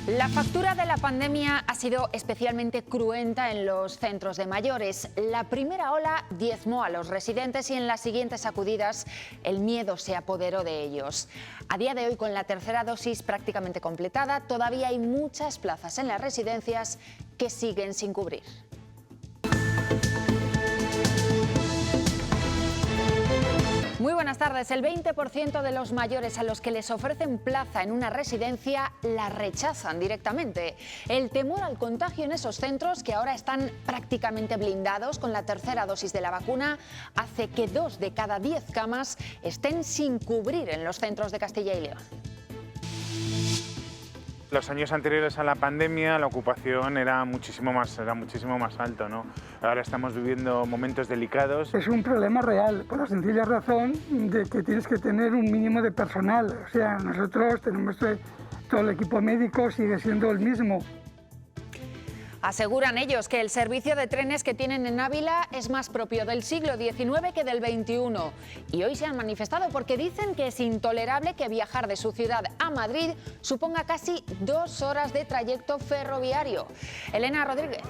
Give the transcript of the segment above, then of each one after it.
La factura de la pandemia ha sido especialmente cruenta en los centros de mayores. La primera ola diezmó a los residentes y en las siguientes sacudidas el miedo se apoderó de ellos. A día de hoy, con la tercera dosis prácticamente completada, todavía hay muchas plazas en las residencias que siguen sin cubrir. Muy buenas tardes. El 20% de los mayores a los que les ofrecen plaza en una residencia la rechazan directamente. El temor al contagio en esos centros, que ahora están prácticamente blindados con la tercera dosis de la vacuna, hace que 2 de cada 10 camas estén sin cubrir en los centros de Castilla y León. Los años anteriores a la pandemia la ocupación era muchísimo más alto, ¿no? Ahora estamos viviendo momentos delicados. Es un problema real, por la sencilla razón de que tienes que tener un mínimo de personal. O sea, nosotros tenemos todo el equipo médico sigue siendo el mismo. Aseguran ellos que el servicio de trenes que tienen en Ávila es más propio del siglo XIX que del XXI. Y hoy se han manifestado porque dicen que es intolerable que viajar de su ciudad a Madrid suponga casi 2 horas de trayecto ferroviario. Elena Rodríguez.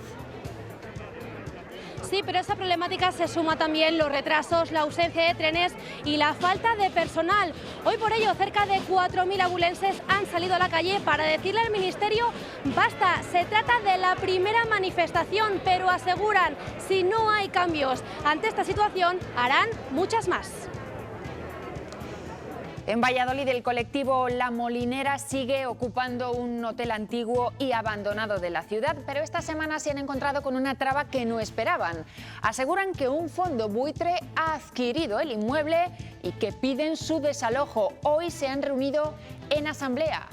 Sí, pero a esa problemática se suma también los retrasos, la ausencia de trenes y la falta de personal. Hoy por ello cerca de 4.000 abulenses han salido a la calle para decirle al Ministerio basta. Se trata de la primera manifestación, pero aseguran, si no hay cambios ante esta situación, harán muchas más. En Valladolid, el colectivo La Molinera sigue ocupando un hotel antiguo y abandonado de la ciudad, pero esta semana se han encontrado con una traba que no esperaban. Aseguran que un fondo buitre ha adquirido el inmueble y que piden su desalojo. Hoy se han reunido en asamblea.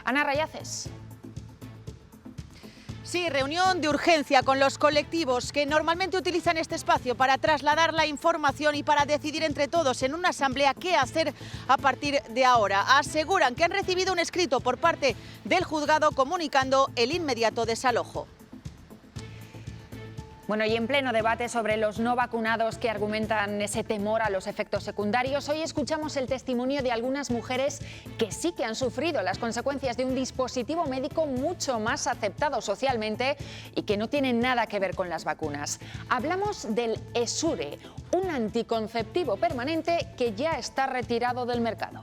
Ana Rayaces. Sí, reunión de urgencia con los colectivos que normalmente utilizan este espacio para trasladar la información y para decidir entre todos en una asamblea qué hacer a partir de ahora. Aseguran que han recibido un escrito por parte del juzgado comunicando el inmediato desalojo. Bueno, y en pleno debate sobre los no vacunados que argumentan ese temor a los efectos secundarios, hoy escuchamos el testimonio de algunas mujeres que sí que han sufrido las consecuencias de un dispositivo médico mucho más aceptado socialmente y que no tiene nada que ver con las vacunas. Hablamos del Essure, un anticonceptivo permanente que ya está retirado del mercado.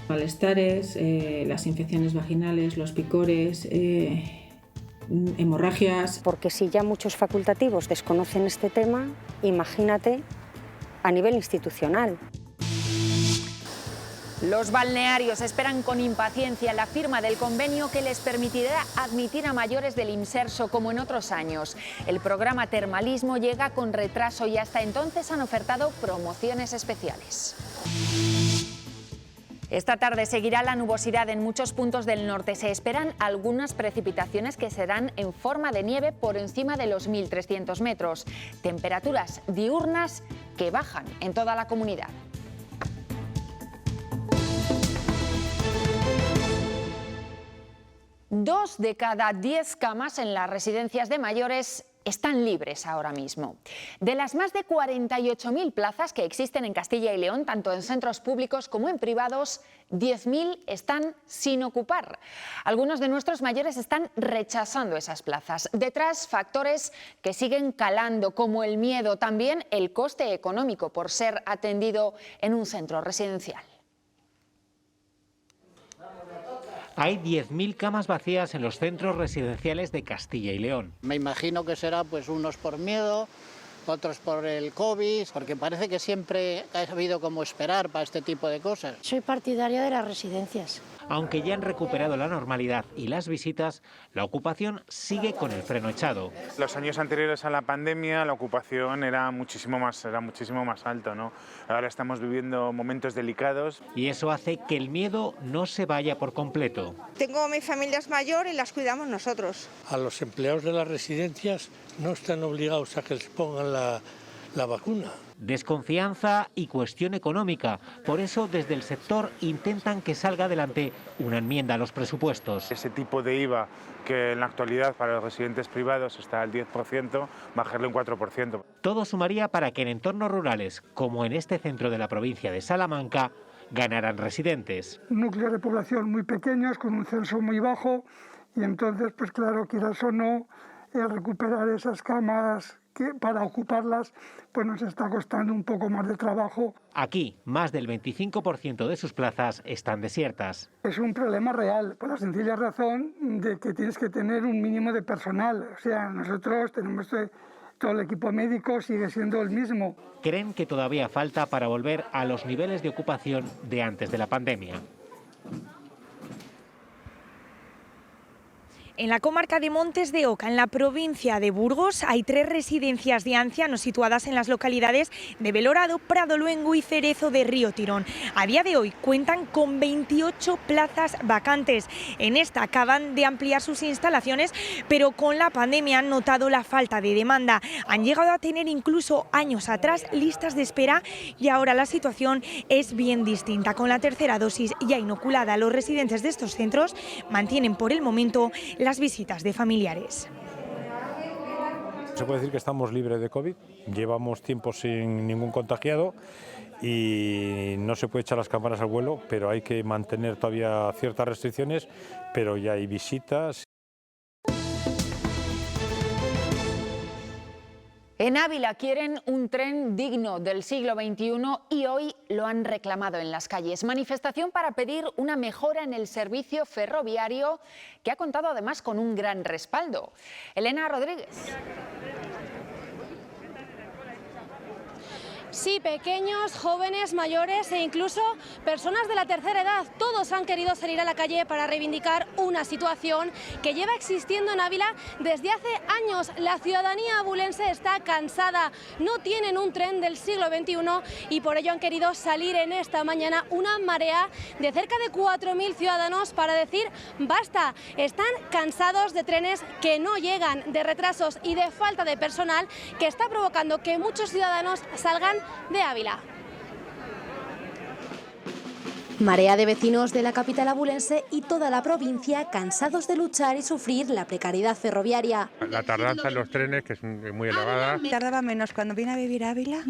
Malestares, las infecciones vaginales, los picores, hemorragias. Porque si ya muchos facultativos desconocen este tema, imagínate a nivel institucional. Los balnearios esperan con impaciencia la firma del convenio que les permitirá admitir a mayores del Imserso como en otros años. El programa Termalismo llega con retraso y hasta entonces han ofertado promociones especiales. Esta tarde seguirá la nubosidad en muchos puntos del norte. Se esperan algunas precipitaciones que serán en forma de nieve por encima de los 1.300 metros. Temperaturas diurnas que bajan en toda la comunidad. Dos de cada 10 camas en las residencias de mayores están libres ahora mismo. De las más de 48.000 plazas que existen en Castilla y León, tanto en centros públicos como en privados, 10.000 están sin ocupar. Algunos de nuestros mayores están rechazando esas plazas. Detrás, factores que siguen calando, como el miedo, también el coste económico por ser atendido en un centro residencial. Hay 10.000 camas vacías en los centros residenciales de Castilla y León. Me imagino que será pues unos por miedo, otros por el COVID, porque parece que siempre ha habido como esperar para este tipo de cosas. Soy partidaria de las residencias. Aunque ya han recuperado la normalidad y las visitas, la ocupación sigue con el freno echado. Los años anteriores a la pandemia la ocupación era muchísimo más alto, ¿no? Ahora estamos viviendo momentos delicados. Y eso hace que el miedo no se vaya por completo. Tengo mi familia es mayor y las cuidamos nosotros. A los empleados de las residencias no están obligados a que les pongan la vacuna. Desconfianza y cuestión económica. Por eso, desde el sector intentan que salga adelante una enmienda a los presupuestos. Ese tipo de IVA que en la actualidad para los residentes privados está al 10%, bajarle un 4%. Todo sumaría para que en entornos rurales, como en este centro de la provincia de Salamanca, ganarán residentes. Núcleos de población muy pequeños, con un censo muy bajo, y entonces, pues claro, quieras o no, recuperar esas camas para ocuparlas, pues nos está costando un poco más de trabajo. Aquí, más del 25% de sus plazas están desiertas. Es un problema real, por la sencilla razón de que tienes que tener un mínimo de personal. O sea, nosotros tenemos todo el equipo médico, sigue siendo el mismo. Creen que todavía falta para volver a los niveles de ocupación de antes de la pandemia. En la comarca de Montes de Oca, en la provincia de Burgos, hay 3 residencias de ancianos situadas en las localidades de Belorado, Pradoluengo y Cerezo de Río Tirón. A día de hoy cuentan con 28 plazas vacantes. En esta acaban de ampliar sus instalaciones, pero con la pandemia han notado la falta de demanda. Han llegado a tener incluso años atrás listas de espera y ahora la situación es bien distinta. Con la tercera dosis ya inoculada, los residentes de estos centros mantienen por el momento las visitas de familiares. Se puede decir que estamos libres de COVID, llevamos tiempo sin ningún contagiado y no se puede echar las campanas al vuelo, pero hay que mantener todavía ciertas restricciones, pero ya hay visitas. En Ávila quieren un tren digno del siglo XXI y hoy lo han reclamado en las calles. Manifestación para pedir una mejora en el servicio ferroviario que ha contado además con un gran respaldo. Elena Rodríguez. Sí, pequeños, jóvenes, mayores e incluso personas de la tercera edad. Todos han querido salir a la calle para reivindicar una situación que lleva existiendo en Ávila desde hace años. La ciudadanía abulense está cansada, no tienen un tren del siglo XXI y por ello han querido salir en esta mañana una marea de cerca de 4.000 ciudadanos para decir basta. Están cansados de trenes que no llegan, de retrasos y de falta de personal que está provocando que muchos ciudadanos salgan de Ávila. Marea de vecinos de la capital abulense y toda la provincia cansados de luchar y sufrir la precariedad ferroviaria. La tardanza en los trenes, que es muy elevada. Tardaba menos cuando vine a vivir a Ávila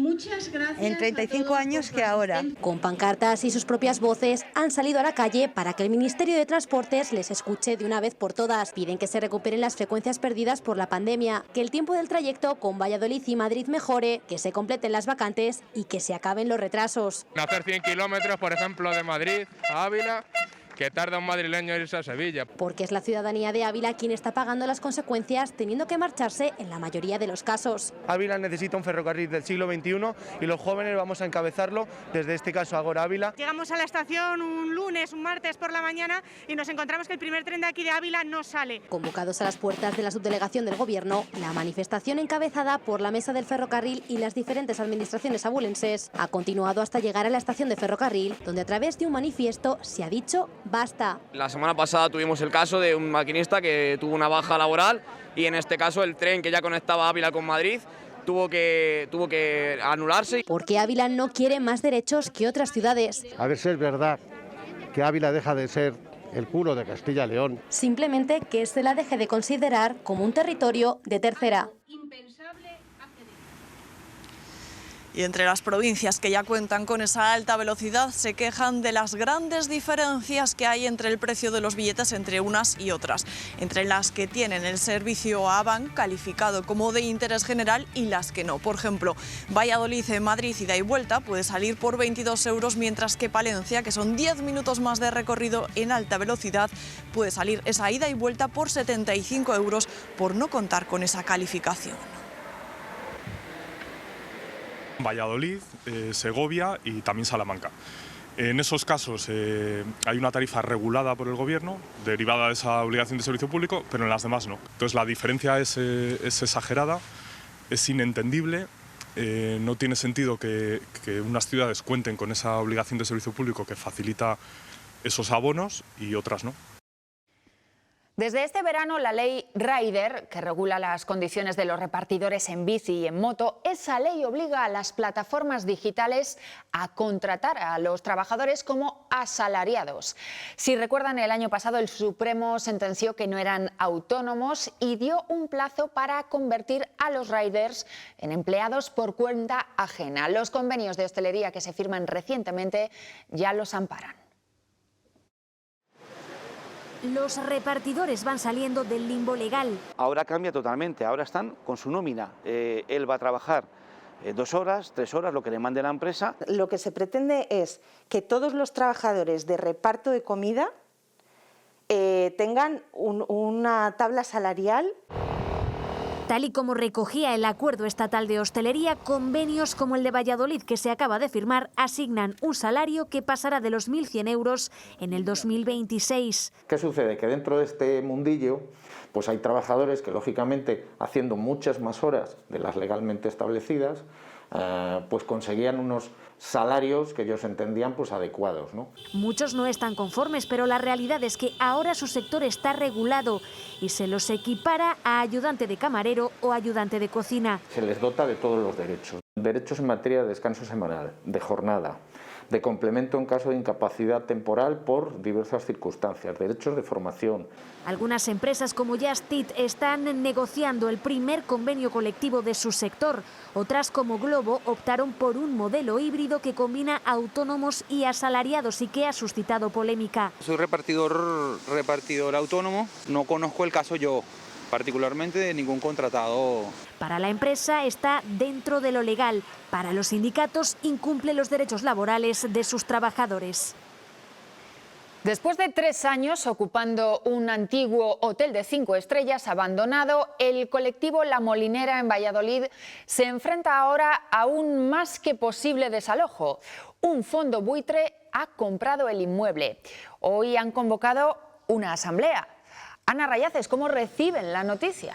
en 35 años que ahora. Con pancartas y sus propias voces han salido a la calle para que el Ministerio de Transportes les escuche de una vez por todas. Piden que se recuperen las frecuencias perdidas por la pandemia, que el tiempo del trayecto con Valladolid y Madrid mejore, que se completen las vacantes y que se acaben los retrasos. Hacer 100 kilómetros, por ejemplo, de Madrid a Ávila, que tarda un madrileño irse a Sevilla. Porque es la ciudadanía de Ávila quien está pagando las consecuencias, teniendo que marcharse en la mayoría de los casos. Ávila necesita un ferrocarril del siglo XXI y los jóvenes vamos a encabezarlo desde este caso Agora Ávila. Llegamos a la estación un lunes, un martes por la mañana y nos encontramos que el primer tren de aquí de Ávila no sale. Convocados a las puertas de la subdelegación del Gobierno, la manifestación encabezada por la Mesa del Ferrocarril y las diferentes administraciones abulenses ha continuado hasta llegar a la estación de ferrocarril, donde a través de un manifiesto se ha dicho basta. La semana pasada tuvimos el caso de un maquinista que tuvo una baja laboral y en este caso el tren que ya conectaba Ávila con Madrid tuvo que anularse. Porque Ávila no quiere más derechos que otras ciudades. A ver si es verdad que Ávila deja de ser el culo de Castilla y León. Simplemente que se la deje de considerar como un territorio de tercera. Y entre las provincias que ya cuentan con esa alta velocidad se quejan de las grandes diferencias que hay entre el precio de los billetes entre unas y otras, entre las que tienen el servicio AVAN calificado como de interés general y las que no. Por ejemplo, Valladolid, Madrid ida y vuelta puede salir por 22 euros, mientras que Palencia, que son 10 minutos más de recorrido en alta velocidad, puede salir esa ida y vuelta por 75 euros por no contar con esa calificación. Valladolid, Segovia y también Salamanca. En esos casos hay una tarifa regulada por el Gobierno, derivada de esa obligación de servicio público, pero en las demás no. Entonces la diferencia es exagerada, es inentendible, no tiene sentido que unas ciudades cuenten con esa obligación de servicio público que facilita esos abonos y otras no. Desde este verano, la ley Rider, que regula las condiciones de los repartidores en bici y en moto, esa ley obliga a las plataformas digitales a contratar a los trabajadores como asalariados. Si recuerdan, el año pasado el Supremo sentenció que no eran autónomos y dio un plazo para convertir a los riders en empleados por cuenta ajena. Los convenios de hostelería que se firman recientemente ya los amparan. Los repartidores van saliendo del limbo legal. Ahora cambia totalmente, ahora están con su nómina. Él va a trabajar 2 horas, 3 horas, lo que le mande la empresa. Lo que se pretende es que todos los trabajadores de reparto de comida tengan una tabla salarial. Tal y como recogía el acuerdo estatal de hostelería, convenios como el de Valladolid, que se acaba de firmar, asignan un salario que pasará de los 1.100 euros en el 2026. ¿Qué sucede? Que dentro de este mundillo pues hay trabajadores que, lógicamente, haciendo muchas más horas de las legalmente establecidas, pues conseguían unos salarios que ellos entendían pues adecuados, ¿no? Muchos no están conformes, pero la realidad es que ahora su sector está regulado y se los equipara a ayudante de camarero o ayudante de cocina. Se les dota de todos los derechos. Derechos en materia de descanso semanal, de jornada, de complemento en caso de incapacidad temporal por diversas circunstancias, derechos de formación. Algunas empresas como Just Eat están negociando el primer convenio colectivo de su sector. Otras, como Globo, optaron por un modelo híbrido que combina autónomos y asalariados y que ha suscitado polémica. Soy repartidor autónomo, no conozco el caso yo particularmente de ningún contratado. Para la empresa está dentro de lo legal. Para los sindicatos incumple los derechos laborales de sus trabajadores. Después de 3 años ocupando un antiguo hotel de 5 estrellas abandonado, el colectivo La Molinera en Valladolid se enfrenta ahora a un más que posible desalojo. Un fondo buitre ha comprado el inmueble. Hoy han convocado una asamblea. Ana Rayaces, ¿cómo reciben la noticia?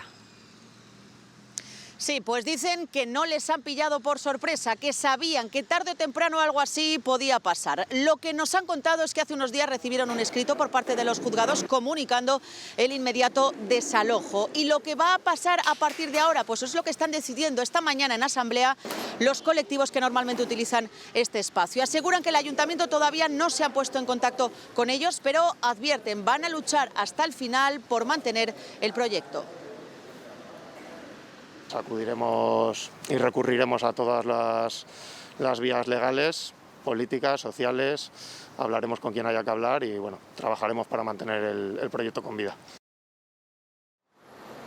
Sí, pues dicen que no les han pillado por sorpresa, que sabían que tarde o temprano algo así podía pasar. Lo que nos han contado es que hace unos días recibieron un escrito por parte de los juzgados comunicando el inmediato desalojo. Y lo que va a pasar a partir de ahora, pues es lo que están decidiendo esta mañana en asamblea los colectivos que normalmente utilizan este espacio. Aseguran que el ayuntamiento todavía no se ha puesto en contacto con ellos, pero advierten, van a luchar hasta el final por mantener el proyecto. Acudiremos y recurriremos a todas las vías legales, políticas, sociales, hablaremos con quien haya que hablar y bueno, trabajaremos para mantener el proyecto con vida.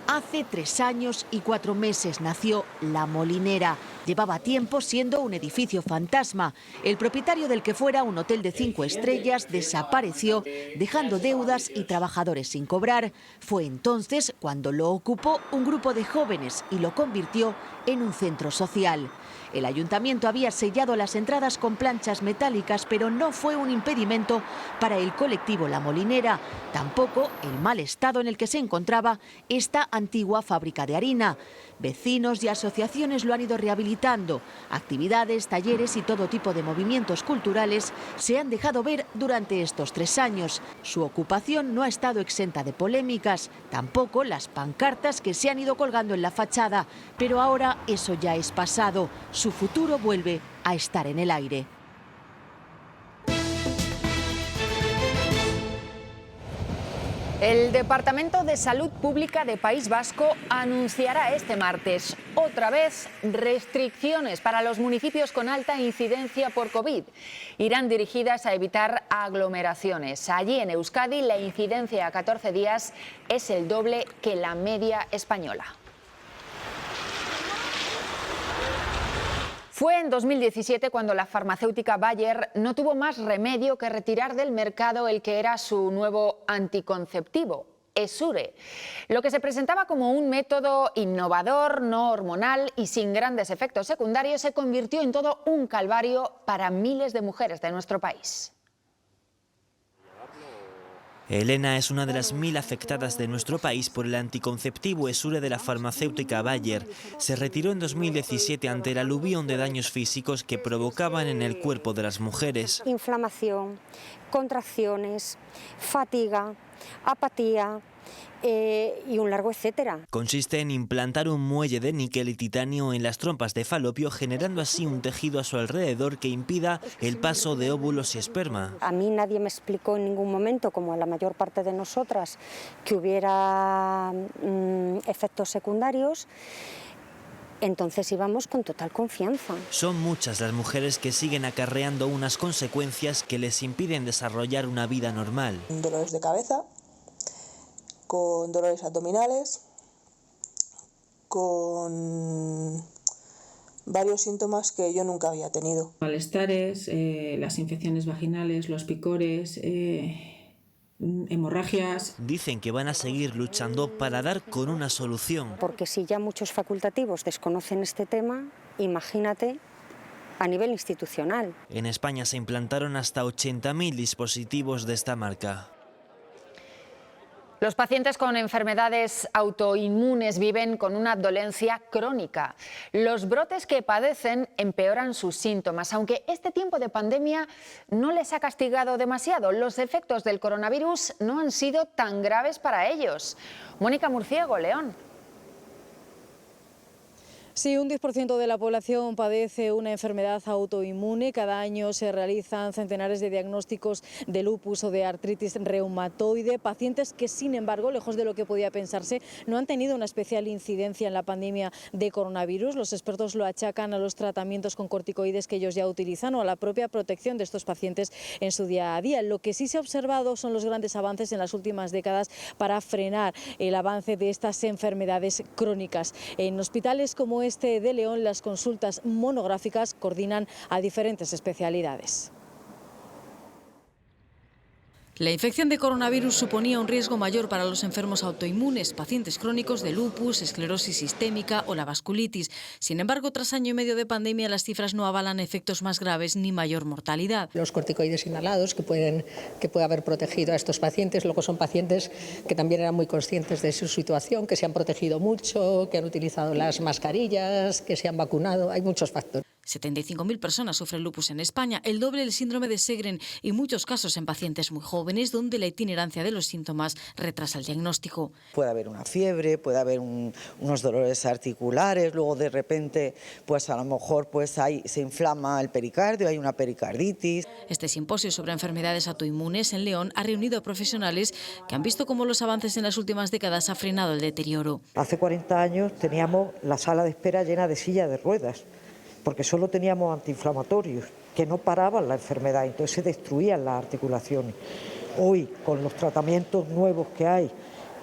Hace 3 años y 4 meses nació La Molinera. Llevaba tiempo siendo un edificio fantasma. El propietario del que fuera un hotel de 5 estrellas desapareció, dejando deudas y trabajadores sin cobrar. Fue entonces cuando lo ocupó un grupo de jóvenes y lo convirtió en un centro social. El ayuntamiento había sellado las entradas con planchas metálicas, pero no fue un impedimento para el colectivo La Molinera. Tampoco el mal estado en el que se encontraba esta antigua fábrica de harina. Vecinos y asociaciones lo han ido rehabilitando. Actividades, talleres y todo tipo de movimientos culturales se han dejado ver durante estos 3 años. Su ocupación no ha estado exenta de polémicas, tampoco las pancartas que se han ido colgando en la fachada. Pero ahora eso ya es pasado. Su futuro vuelve a estar en el aire. El Departamento de Salud Pública de País Vasco anunciará este martes otra vez restricciones para los municipios con alta incidencia por COVID. Irán dirigidas a evitar aglomeraciones. Allí en Euskadi la incidencia a 14 días es el doble que la media española. Fue en 2017 cuando la farmacéutica Bayer no tuvo más remedio que retirar del mercado el que era su nuevo anticonceptivo, Essure. Lo que se presentaba como un método innovador, no hormonal y sin grandes efectos secundarios se convirtió en todo un calvario para miles de mujeres de nuestro país. Elena es una de las 1000 afectadas de nuestro país por el anticonceptivo Essure de la farmacéutica Bayer. Se retiró en 2017 ante el aluvión de daños físicos que provocaban en el cuerpo de las mujeres. Inflamación, contracciones, fatiga, apatía, y un largo etcétera. Consiste en implantar un muelle de níquel y titanio en las trompas de falopio, generando así un tejido a su alrededor que impida el paso de óvulos y esperma. A mí nadie me explicó en ningún momento, como a la mayor parte de nosotras, que hubiera efectos secundarios. Entonces íbamos con total confianza. Son muchas las mujeres que siguen acarreando unas consecuencias que les impiden desarrollar una vida normal. Dolores de cabeza, con dolores abdominales, con varios síntomas que yo nunca había tenido. Malestares, las infecciones vaginales, los picores, hemorragias. Dicen que van a seguir luchando para dar con una solución. Porque si ya muchos facultativos desconocen este tema, imagínate a nivel institucional. En España se implantaron hasta 80.000 dispositivos de esta marca. Los pacientes con enfermedades autoinmunes viven con una dolencia crónica. Los brotes que padecen empeoran sus síntomas, aunque este tiempo de pandemia no les ha castigado demasiado. Los efectos del coronavirus no han sido tan graves para ellos. Mónica Murciego, León. Sí, un 10% de la población padece una enfermedad autoinmune. Cada año se realizan centenares de diagnósticos de lupus o de artritis reumatoide. Pacientes que, sin embargo, lejos de lo que podía pensarse, no han tenido una especial incidencia en la pandemia de coronavirus. Los expertos lo achacan a los tratamientos con corticoides que ellos ya utilizan o a la propia protección de estos pacientes en su día a día. Lo que sí se ha observado son los grandes avances en las últimas décadas para frenar el avance de estas enfermedades crónicas. En hospitales como este de León, las consultas monográficas coordinan a diferentes especialidades. La infección de coronavirus suponía un riesgo mayor para los enfermos autoinmunes, pacientes crónicos de lupus, esclerosis sistémica o la vasculitis. Sin embargo, tras año y medio de pandemia, las cifras no avalan efectos más graves ni mayor mortalidad. Los corticoides inhalados que puede haber protegido a estos pacientes, luego son pacientes que también eran muy conscientes de su situación, que se han protegido mucho, que han utilizado las mascarillas, que se han vacunado, hay muchos factores. 75.000 personas sufren lupus en España, el doble del síndrome de Sjögren y muchos casos en pacientes muy jóvenes donde la itinerancia de los síntomas retrasa el diagnóstico. Puede haber una fiebre, puede haber unos dolores articulares, luego de repente pues a lo mejor se inflama el pericardio, hay una pericarditis. Este simposio sobre enfermedades autoinmunes en León ha reunido a profesionales que han visto cómo los avances en las últimas décadas han frenado el deterioro. Hace 40 años teníamos la sala de espera llena de sillas de ruedas, porque solo teníamos antiinflamatorios que no paraban la enfermedad, entonces se destruían las articulaciones. Hoy, con los tratamientos nuevos que hay,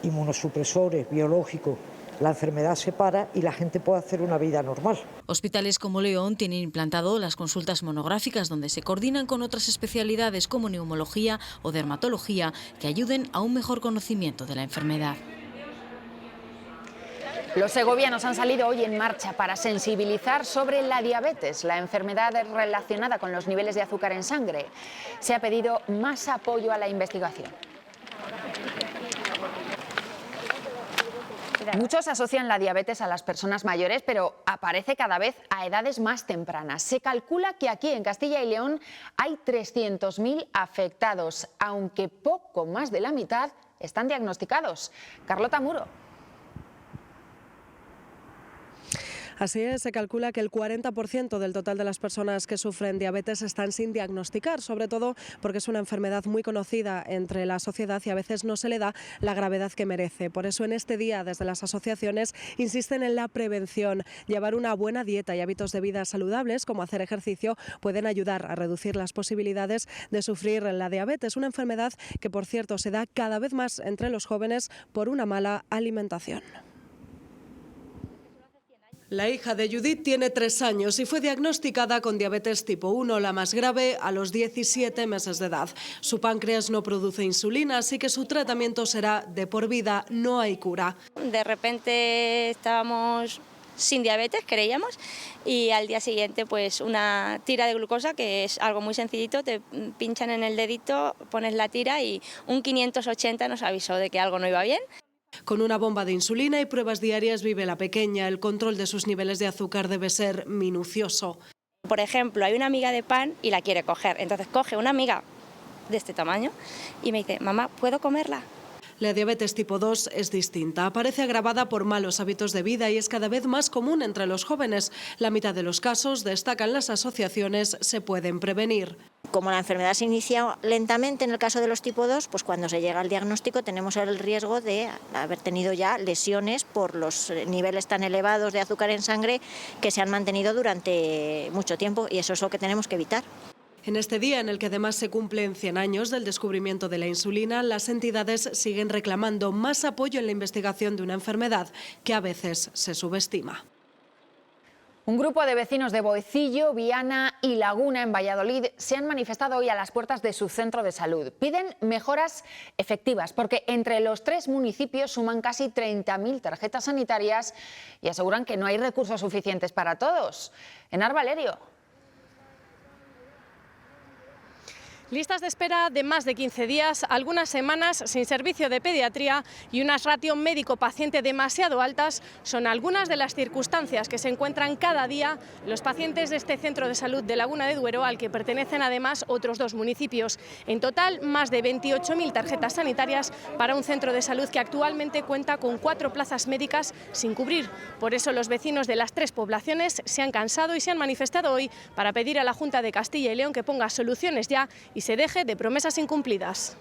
inmunosupresores, biológicos, la enfermedad se para y la gente puede hacer una vida normal. Hospitales como León tienen implantado las consultas monográficas donde se coordinan con otras especialidades como neumología o dermatología que ayuden a un mejor conocimiento de la enfermedad. Los segovianos han salido hoy en marcha para sensibilizar sobre la diabetes, la enfermedad relacionada con los niveles de azúcar en sangre. Se ha pedido más apoyo a la investigación. Muchos asocian la diabetes a las personas mayores, pero aparece cada vez a edades más tempranas. Se calcula que aquí en Castilla y León hay 300.000 afectados, aunque poco más de la mitad están diagnosticados. Carlota Muro. Así es, se calcula que el 40% del total de las personas que sufren diabetes están sin diagnosticar, sobre todo porque es una enfermedad muy conocida entre la sociedad y a veces no se le da la gravedad que merece. Por eso en este día, desde las asociaciones, insisten en la prevención. Llevar una buena dieta y hábitos de vida saludables, como hacer ejercicio, pueden ayudar a reducir las posibilidades de sufrir la diabetes, una enfermedad que, por cierto, se da cada vez más entre los jóvenes por una mala alimentación. La hija de Judith tiene 3 años y fue diagnosticada con diabetes tipo 1, la más grave, a los 17 meses de edad. Su páncreas no produce insulina, así que su tratamiento será de por vida, no hay cura. De repente estábamos sin diabetes, creíamos, y al día siguiente pues una tira de glucosa, que es algo muy sencillito, te pinchan en el dedito, pones la tira y un 580 nos avisó de que algo no iba bien. Con una bomba de insulina y pruebas diarias vive la pequeña. El control de sus niveles de azúcar debe ser minucioso. Por ejemplo, hay una miga de pan y la quiere coger. Entonces coge una miga de este tamaño y me dice, mamá, ¿puedo comerla? La diabetes tipo 2 es distinta. Aparece agravada por malos hábitos de vida y es cada vez más común entre los jóvenes. La mitad de los casos, destacan las asociaciones, se pueden prevenir. Como la enfermedad se inicia lentamente en el caso de los tipo 2, pues cuando se llega al diagnóstico tenemos el riesgo de haber tenido ya lesiones por los niveles tan elevados de azúcar en sangre que se han mantenido durante mucho tiempo, y eso es lo que tenemos que evitar. En este día, en el que además se cumplen 100 años del descubrimiento de la insulina, las entidades siguen reclamando más apoyo en la investigación de una enfermedad que a veces se subestima. Un grupo de vecinos de Boecillo, Viana y Laguna, en Valladolid, se han manifestado hoy a las puertas de su centro de salud. Piden mejoras efectivas porque entre los 3 municipios suman casi 30.000 tarjetas sanitarias y aseguran que no hay recursos suficientes para todos. Enar Valerio. Listas de espera de más de 15 días, algunas semanas sin servicio de pediatría y unas ratio médico-paciente demasiado altas son algunas de las circunstancias que se encuentran cada día los pacientes de este centro de salud de Laguna de Duero, al que pertenecen además otros 2 municipios. En total, más de 28.000 tarjetas sanitarias para un centro de salud que actualmente cuenta con 4 plazas médicas sin cubrir. Por eso los vecinos de las 3 poblaciones se han cansado y se han manifestado hoy para pedir a la Junta de Castilla y León que ponga soluciones ya y se deje de promesas incumplidas.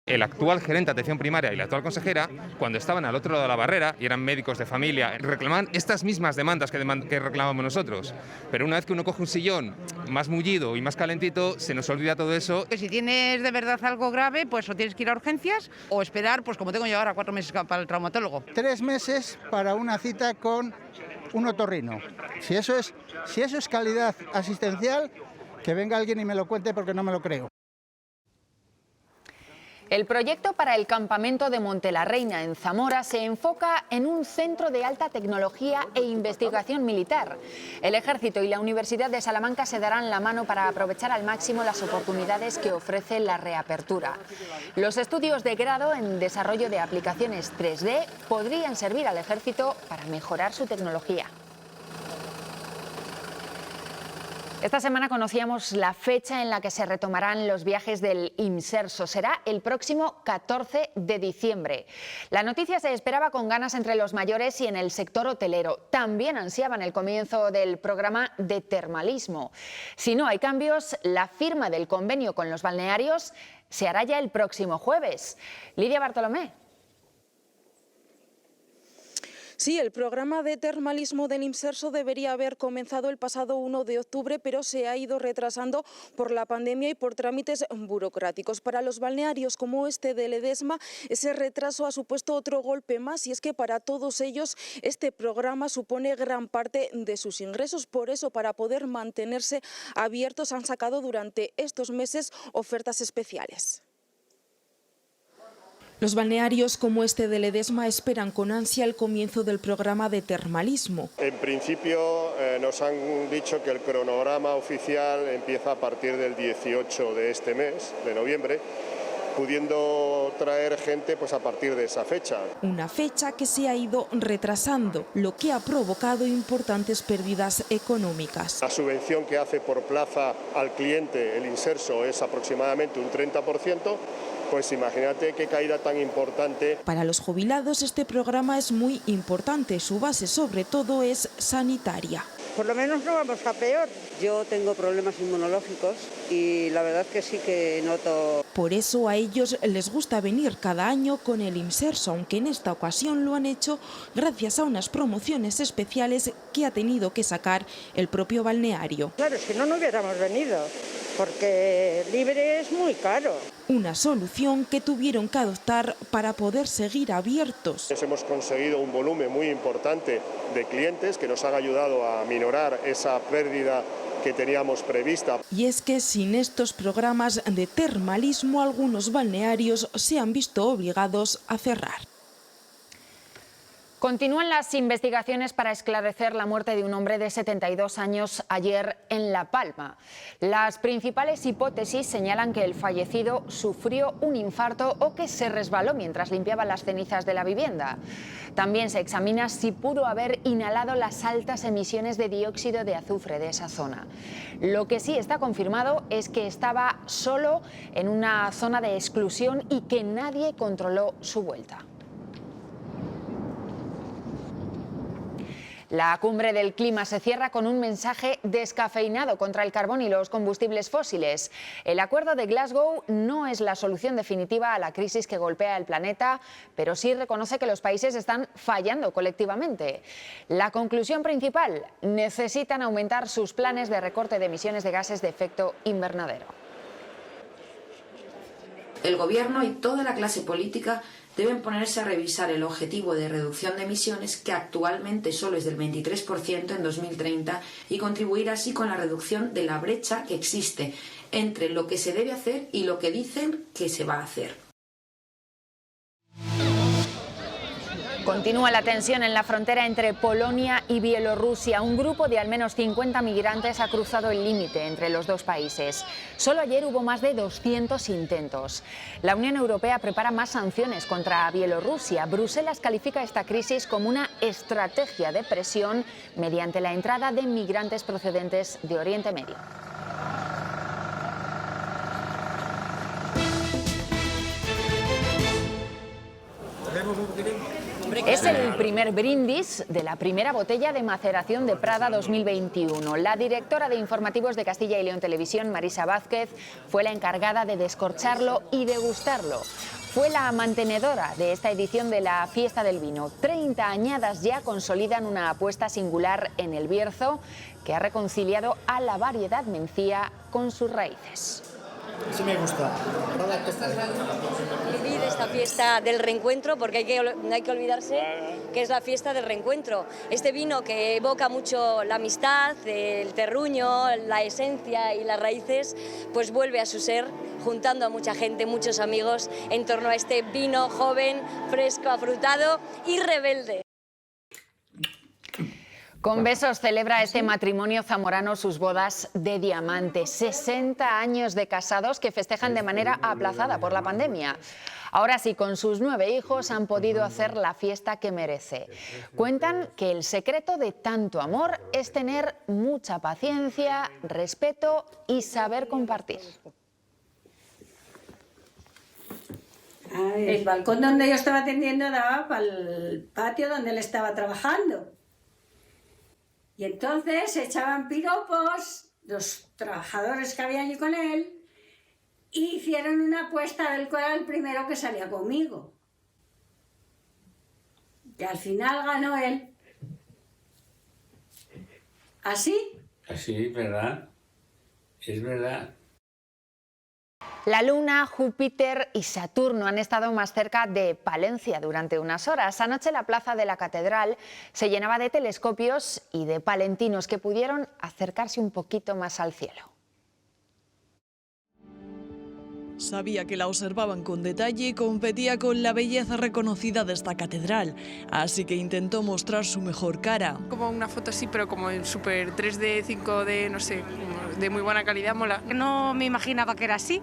El actual gerente de atención primaria y la actual consejera, cuando estaban al otro lado de la barrera y eran médicos de familia, reclamaban estas mismas demandas que reclamamos nosotros. Pero una vez que uno coge un sillón más mullido y más calentito, se nos olvida todo eso. Si tienes de verdad algo grave, pues o tienes que ir a urgencias o esperar, pues como tengo yo ahora, 4 meses para el traumatólogo. 3 meses para una cita con un otorrino. Si eso es calidad asistencial, que venga alguien y me lo cuente, porque no me lo creo. El proyecto para el campamento de Montelarreina, en Zamora, se enfoca en un centro de alta tecnología e investigación militar. El Ejército y la Universidad de Salamanca se darán la mano para aprovechar al máximo las oportunidades que ofrece la reapertura. Los estudios de grado en desarrollo de aplicaciones 3D podrían servir al Ejército para mejorar su tecnología. Esta semana conocíamos la fecha en la que se retomarán los viajes del Imserso. Será el próximo 14 de diciembre. La noticia se esperaba con ganas entre los mayores y en el sector hotelero. También ansiaban el comienzo del programa de termalismo. Si no hay cambios, la firma del convenio con los balnearios se hará ya el próximo jueves. Lidia Bartolomé. Sí, el programa de termalismo del Imserso debería haber comenzado el pasado 1 de octubre, pero se ha ido retrasando por la pandemia y por trámites burocráticos. Para los balnearios como este de Ledesma, ese retraso ha supuesto otro golpe más, y es que para todos ellos este programa supone gran parte de sus ingresos. Por eso, para poder mantenerse abiertos, han sacado durante estos meses ofertas especiales. Los balnearios como este de Ledesma esperan con ansia el comienzo del programa de termalismo. En principio nos han dicho que el cronograma oficial empieza a partir del 18 de este mes, de noviembre, pudiendo traer gente pues a partir de esa fecha. Una fecha que se ha ido retrasando, lo que ha provocado importantes pérdidas económicas. La subvención que hace por plaza al cliente el Imserso es aproximadamente un 30%. Pues imagínate qué caída tan importante. Para los jubilados este programa es muy importante, su base sobre todo es sanitaria. Por lo menos no vamos a peor. Yo tengo problemas inmunológicos y la verdad que sí que noto. Por eso a ellos les gusta venir cada año con el Imserso, aunque en esta ocasión lo han hecho gracias a unas promociones especiales que ha tenido que sacar el propio balneario. Claro, si no, no hubiéramos venido, porque libre es muy caro. Una solución que tuvieron que adoptar para poder seguir abiertos. Hemos conseguido un volumen muy importante de clientes que nos han ayudado a minorar esa pérdida que teníamos prevista. Y es que sin estos programas de termalismo, algunos balnearios se han visto obligados a cerrar. Continúan las investigaciones para esclarecer la muerte de un hombre de 72 años ayer en La Palma. Las principales hipótesis señalan que el fallecido sufrió un infarto o que se resbaló mientras limpiaba las cenizas de la vivienda. También se examina si pudo haber inhalado las altas emisiones de dióxido de azufre de esa zona. Lo que sí está confirmado es que estaba solo en una zona de exclusión y que nadie controló su vuelta. La cumbre del clima se cierra con un mensaje descafeinado contra el carbón y los combustibles fósiles. El acuerdo de Glasgow no es la solución definitiva a la crisis que golpea el planeta, pero sí reconoce que los países están fallando colectivamente. La conclusión principal: necesitan aumentar sus planes de recorte de emisiones de gases de efecto invernadero. El Gobierno y toda la clase política deben ponerse a revisar el objetivo de reducción de emisiones, que actualmente solo es del 23% en 2030, y contribuir así con la reducción de la brecha que existe entre lo que se debe hacer y lo que dicen que se va a hacer. Continúa la tensión en la frontera entre Polonia y Bielorrusia. Un grupo de al menos 50 migrantes ha cruzado el límite entre los dos países. Solo ayer hubo más de 200 intentos. La Unión Europea prepara más sanciones contra Bielorrusia. Bruselas califica esta crisis como una estrategia de presión mediante la entrada de migrantes procedentes de Oriente Medio. Es el primer brindis de la primera botella de maceración de Prada 2021. La directora de informativos de Castilla y León Televisión, Marisa Vázquez, fue la encargada de descorcharlo y degustarlo. Fue la mantenedora de esta edición de la Fiesta del Vino. 30 añadas ya consolidan una apuesta singular en el Bierzo, que ha reconciliado a la variedad mencía con sus raíces. Sí me gusta. Vivir esta fiesta del reencuentro, porque no hay que olvidarse que es la fiesta del reencuentro. Este vino que evoca mucho la amistad, el terruño, la esencia y las raíces, pues vuelve a su ser, juntando a mucha gente, muchos amigos, en torno a este vino joven, fresco, afrutado y rebelde. Con besos celebra este matrimonio zamorano sus bodas de diamante. 60 años de casados que festejan de manera aplazada por la pandemia. Ahora sí, con sus 9 hijos han podido hacer la fiesta que merece. Cuentan que el secreto de tanto amor es tener mucha paciencia, respeto y saber compartir. El balcón donde yo estaba atendiendo daba para el patio donde él estaba trabajando. Y entonces se echaban piropos los trabajadores que había allí con él y hicieron una apuesta del cual era el primero que salía conmigo. Y al final ganó él. ¿Así? Así, ¿verdad? Es verdad. La Luna, Júpiter y Saturno han estado más cerca de Palencia durante unas horas. Anoche la plaza de la Catedral se llenaba de telescopios y de palentinos que pudieron acercarse un poquito más al cielo. Sabía que la observaban con detalle y competía con la belleza reconocida de esta catedral, así que intentó mostrar su mejor cara. Como una foto así, pero como en super 3D, 5D, no sé, de muy buena calidad, mola. No me imaginaba que era así.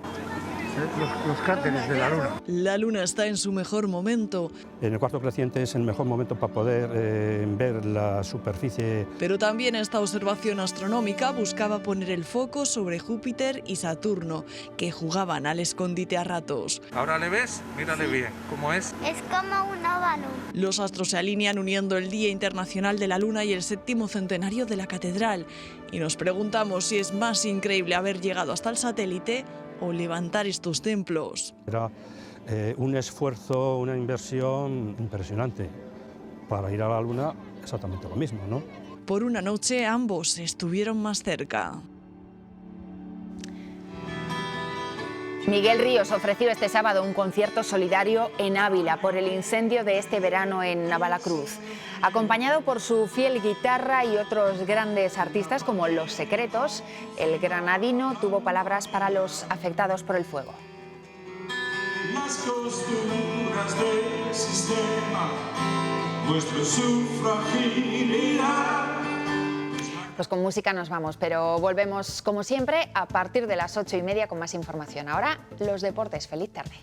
Los cráteres de la Luna. La Luna está en su mejor momento. En el cuarto creciente es el mejor momento para poder ver la superficie. Pero también esta observación astronómica buscaba poner el foco sobre Júpiter y Saturno, que jugaban al escondite a ratos. ¿Ahora le ves? Mírale bien, ¿cómo es? Es como un óvalo. Los astros se alinean uniendo el Día Internacional de la Luna y el 7º centenario de la Catedral. Y nos preguntamos si es más increíble haber llegado hasta el satélite o levantar estos templos. Era un esfuerzo, una inversión impresionante. Para ir a la Luna, exactamente lo mismo, ¿no? Por una noche ambos estuvieron más cerca. Miguel Ríos ofreció este sábado un concierto solidario en Ávila por el incendio de este verano en Navalacruz. Acompañado por su fiel guitarra y otros grandes artistas como Los Secretos, el granadino tuvo palabras para los afectados por el fuego. Las costuras del sistema muestre su fragilidad. Pues con música nos vamos, pero volvemos como siempre a partir de las 8:30 con más información. Ahora, los deportes. Feliz tarde.